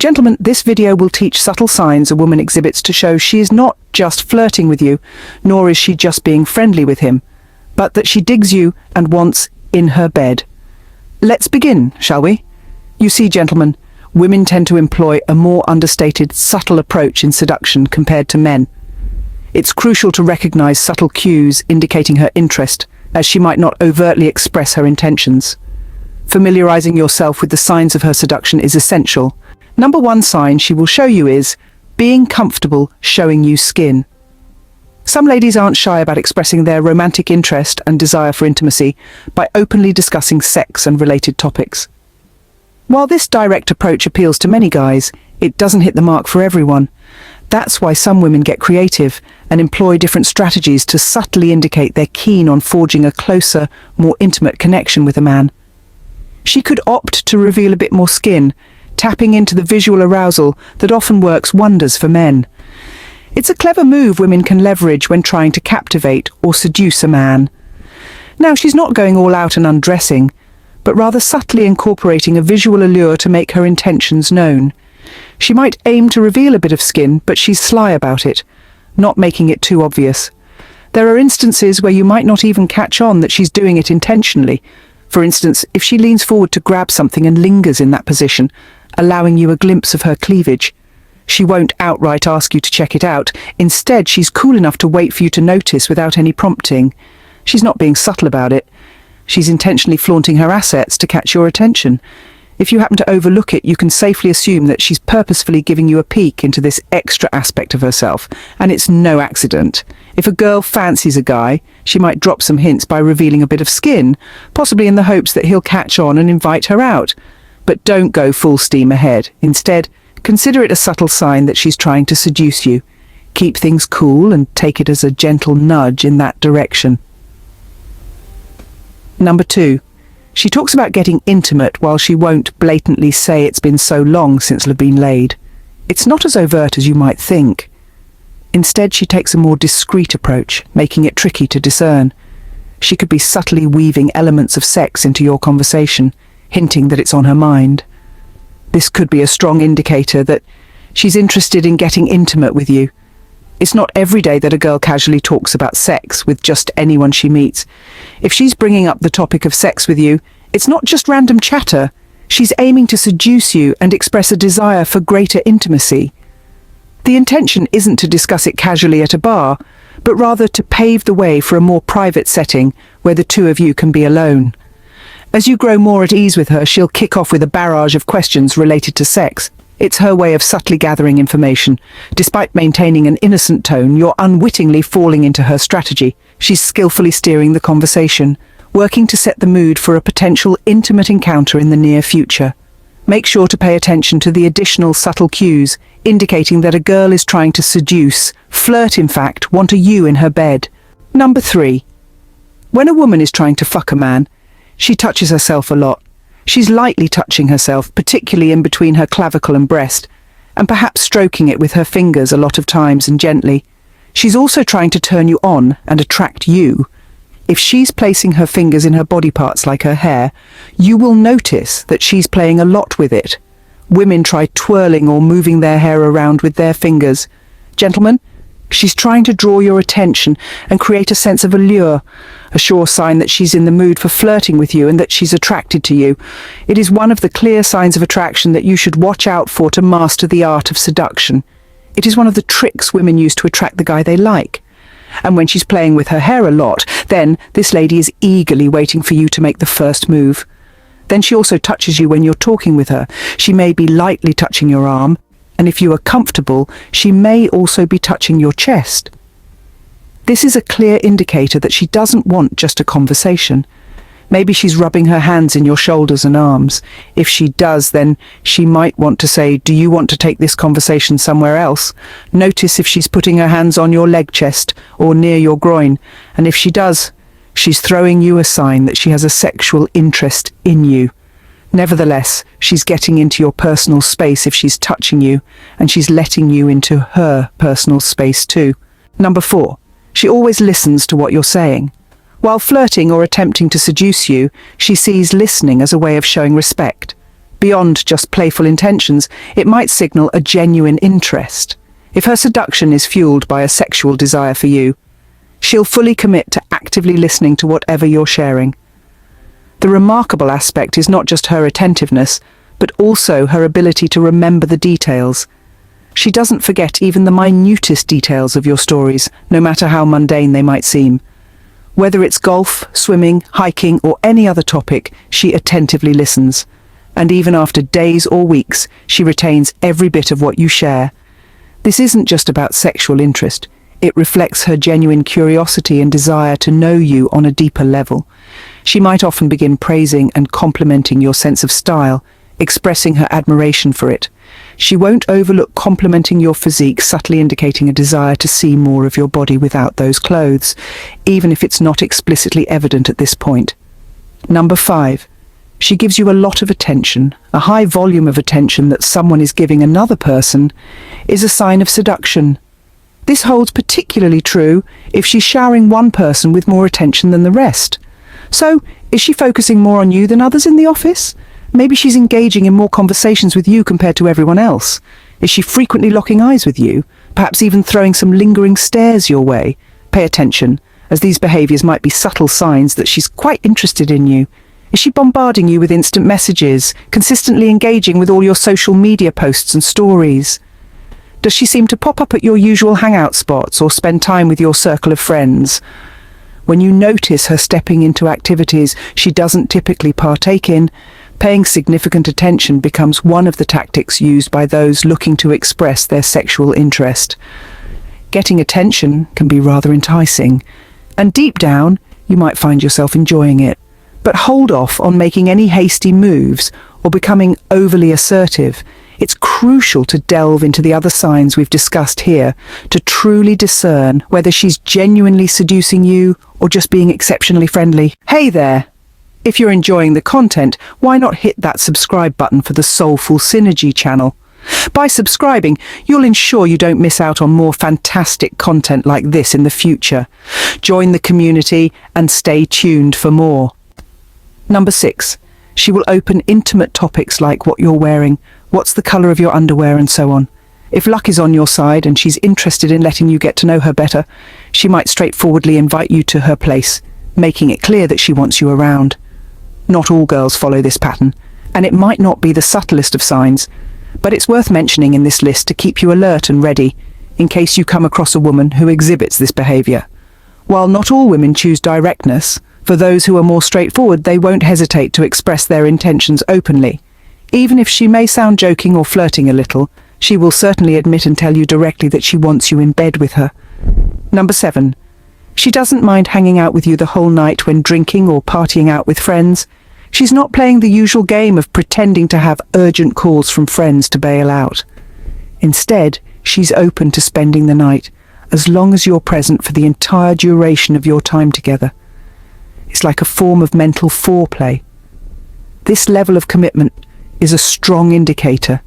Gentlemen, this video will teach subtle signs a woman exhibits to show she is not just flirting with you, nor is she just being friendly with him, but that she digs you and wants in her bed. Let's begin, shall we? You see, gentlemen, women tend to employ a more understated, subtle approach in seduction compared to men. It's crucial to recognize subtle cues indicating her interest, as she might not overtly express her intentions. Familiarizing yourself with the signs of her seduction is essential. Number one sign she will show you is being comfortable showing you skin. Some ladies aren't shy about expressing their romantic interest and desire for intimacy by openly discussing sex and related topics. While this direct approach appeals to many guys, it doesn't hit the mark for everyone. That's why some women get creative and employ different strategies to subtly indicate they're keen on forging a closer, more intimate connection with a man. She could opt to reveal a bit more skin, tapping into the visual arousal that often works wonders for men. It's a clever move women can leverage when trying to captivate or seduce a man. Now, she's not going all out and undressing, but rather subtly incorporating a visual allure to make her intentions known. She might aim to reveal a bit of skin, but she's sly about it, not making it too obvious. There are instances where you might not even catch on that she's doing it intentionally. For instance, if she leans forward to grab something and lingers in that position, allowing you a glimpse of her cleavage. She won't outright ask you to check it out. Instead, she's cool enough to wait for you to notice without any prompting. She's not being subtle about it. She's intentionally flaunting her assets to catch your attention. If you happen to overlook it, you can safely assume that she's purposefully giving you a peek into this extra aspect of herself, and it's no accident. If a girl fancies a guy, she might drop some hints by revealing a bit of skin, possibly in the hopes that he'll catch on and invite her out. But don't go full steam ahead. Instead, consider it a subtle sign that she's trying to seduce you. Keep things cool and take it as a gentle nudge in that direction. Number 2. She talks about getting intimate while she won't blatantly say it's been so long since they've been laid. It's not as overt as you might think. Instead, she takes a more discreet approach, making it tricky to discern. She could be subtly weaving elements of sex into your conversation, hinting that it's on her mind. This could be a strong indicator that she's interested in getting intimate with you. It's not every day that a girl casually talks about sex with just anyone she meets. If she's bringing up the topic of sex with you, it's not just random chatter. She's aiming to seduce you and express a desire for greater intimacy. The intention isn't to discuss it casually at a bar, but rather to pave the way for a more private setting where the two of you can be alone. As you grow more at ease with her, she'll kick off with a barrage of questions related to sex. It's her way of subtly gathering information. Despite maintaining an innocent tone, you're unwittingly falling into her strategy. She's skillfully steering the conversation, working to set the mood for a potential intimate encounter in the near future. Make sure to pay attention to the additional subtle cues, indicating that a girl is trying to seduce, flirt in fact, want a you in her bed. Number 3. When a woman is trying to fuck a man, she touches herself a lot. She's lightly touching herself, particularly in between her clavicle and breast, and perhaps stroking it with her fingers a lot of times and gently. She's also trying to turn you on and attract you. If she's placing her fingers in her body parts like her hair, you will notice that she's playing a lot with it. Women try twirling or moving their hair around with their fingers. Gentlemen, she's trying to draw your attention and create a sense of allure, a sure sign that she's in the mood for flirting with you and that she's attracted to you. It is one of the clear signs of attraction that you should watch out for to master the art of seduction. It is one of the tricks women use to attract the guy they like. And when she's playing with her hair a lot, then this lady is eagerly waiting for you to make the first move. Then she also touches you when you're talking with her. She may be lightly touching your arm, and if you are comfortable, she may also be touching your chest. This is a clear indicator that she doesn't want just a conversation. Maybe she's rubbing her hands in your shoulders and arms. If she does, then she might want to say, "Do you want to take this conversation somewhere else?" Notice if she's putting her hands on your leg chest or near your groin, and if she does, she's throwing you a sign that she has a sexual interest in you. Nevertheless, she's getting into your personal space if she's touching you, and she's letting you into her personal space too. Number 4. She always listens to what you're saying. While flirting or attempting to seduce you, she sees listening as a way of showing respect. Beyond just playful intentions, it might signal a genuine interest. If her seduction is fueled by a sexual desire for you, she'll fully commit to actively listening to whatever you're sharing. The remarkable aspect is not just her attentiveness, but also her ability to remember the details. She doesn't forget even the minutest details of your stories, no matter how mundane they might seem. Whether it's golf, swimming, hiking, or any other topic, she attentively listens. And even after days or weeks, she retains every bit of what you share. This isn't just about sexual interest. It reflects her genuine curiosity and desire to know you on a deeper level. She might often begin praising and complimenting your sense of style, expressing her admiration for it. She won't overlook complimenting your physique, subtly indicating a desire to see more of your body without those clothes, even if it's not explicitly evident at this point. Number 5. She gives you a lot of attention. A high volume of attention that someone is giving another person is a sign of seduction. This holds particularly true if she's showering one person with more attention than the rest. So, is she focusing more on you than others in the office? Maybe she's engaging in more conversations with you compared to everyone else. Is she frequently locking eyes with you, perhaps even throwing some lingering stares your way? Pay attention, as these behaviours might be subtle signs that she's quite interested in you. Is she bombarding you with instant messages, consistently engaging with all your social media posts and stories? Does she seem to pop up at your usual hangout spots or spend time with your circle of friends? When you notice her stepping into activities she doesn't typically partake in, paying significant attention becomes one of the tactics used by those looking to express their sexual interest. Getting attention can be rather enticing, and deep down you might find yourself enjoying it. But hold off on making any hasty moves or becoming overly assertive. It's crucial to delve into the other signs we've discussed here to truly discern whether she's genuinely seducing you or just being exceptionally friendly. Hey there! If you're enjoying the content, why not hit that subscribe button for the Soulful Synergy channel? By subscribing, you'll ensure you don't miss out on more fantastic content like this in the future. Join the community and stay tuned for more. Number 6. She will open intimate topics like what you're wearing, what's the colour of your underwear, and so on. If luck is on your side and she's interested in letting you get to know her better, she might straightforwardly invite you to her place, making it clear that she wants you around. Not all girls follow this pattern, and it might not be the subtlest of signs, but it's worth mentioning in this list to keep you alert and ready, in case you come across a woman who exhibits this behaviour. While not all women choose directness, for those who are more straightforward, they won't hesitate to express their intentions openly. Even if she may sound joking or flirting a little, she will certainly admit and tell you directly that she wants you in bed with her. Number 7. She doesn't mind hanging out with you the whole night when drinking or partying out with friends. She's not playing the usual game of pretending to have urgent calls from friends to bail out. Instead, she's open to spending the night, as long as you're present for the entire duration of your time together. It's like a form of mental foreplay. This level of commitment is a strong indicator.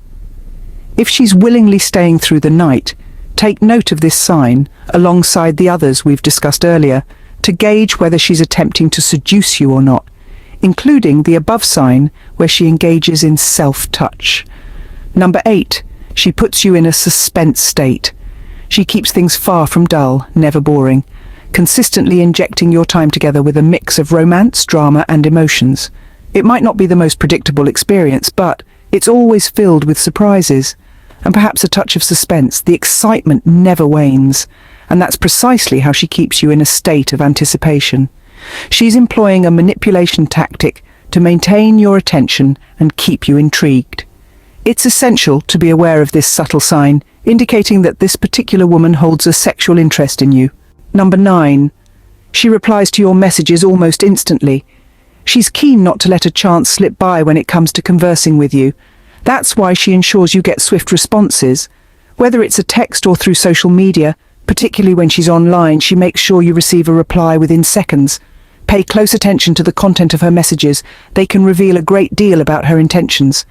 If she's willingly staying through the night, take note of this sign, alongside the others we've discussed earlier, to gauge whether she's attempting to seduce you or not, including the above sign where she engages in self-touch. Number 8. She puts you in a suspense state. She keeps things far from dull, never boring, consistently injecting your time together with a mix of romance, drama, and emotions. It might not be the most predictable experience, but it's always filled with surprises, and perhaps a touch of suspense. The excitement never wanes, and that's precisely how she keeps you in a state of anticipation. She's employing a manipulation tactic to maintain your attention and keep you intrigued. It's essential to be aware of this subtle sign, indicating that this particular woman holds a sexual interest in you. Number 9. She replies to your messages almost instantly. She's keen not to let a chance slip by when it comes to conversing with you. That's why she ensures you get swift responses. Whether it's a text or through social media, particularly when she's online, she makes sure you receive a reply within seconds. Pay close attention to the content of her messages. They can reveal a great deal about her intentions.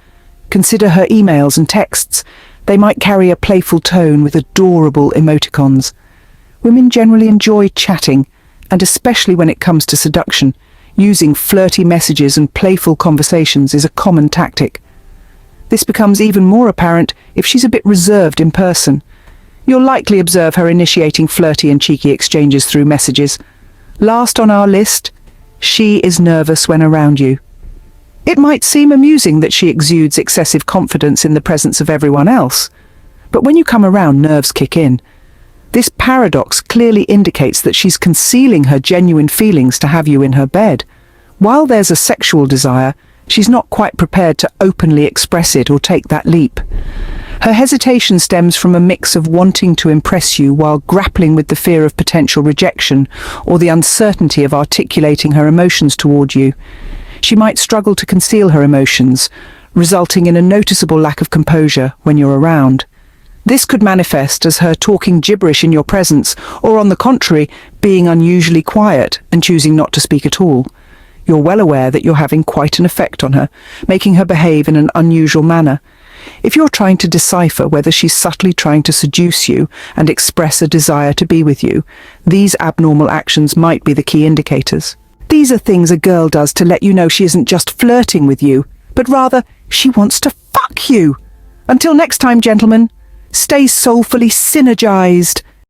Consider her emails and texts. They might carry a playful tone with adorable emoticons. Women generally enjoy chatting, and especially when it comes to seduction, using flirty messages and playful conversations is a common tactic. This becomes even more apparent if she's a bit reserved in person. You'll likely observe her initiating flirty and cheeky exchanges through messages. Last on our list, she is nervous when around you. It might seem amusing that she exudes excessive confidence in the presence of everyone else, but when you come around, nerves kick in. This paradox clearly indicates that she's concealing her genuine feelings to have you in her bed. While there's a sexual desire, she's not quite prepared to openly express it or take that leap. Her hesitation stems from a mix of wanting to impress you while grappling with the fear of potential rejection or the uncertainty of articulating her emotions toward you. She might struggle to conceal her emotions, resulting in a noticeable lack of composure when you're around. This could manifest as her talking gibberish in your presence, or on the contrary, being unusually quiet and choosing not to speak at all. You're well aware that you're having quite an effect on her, making her behave in an unusual manner. If you're trying to decipher whether she's subtly trying to seduce you and express a desire to be with you, these abnormal actions might be the key indicators. These are things a girl does to let you know she isn't just flirting with you, but rather she wants to fuck you. Until next time, gentlemen, stay soulfully synergized.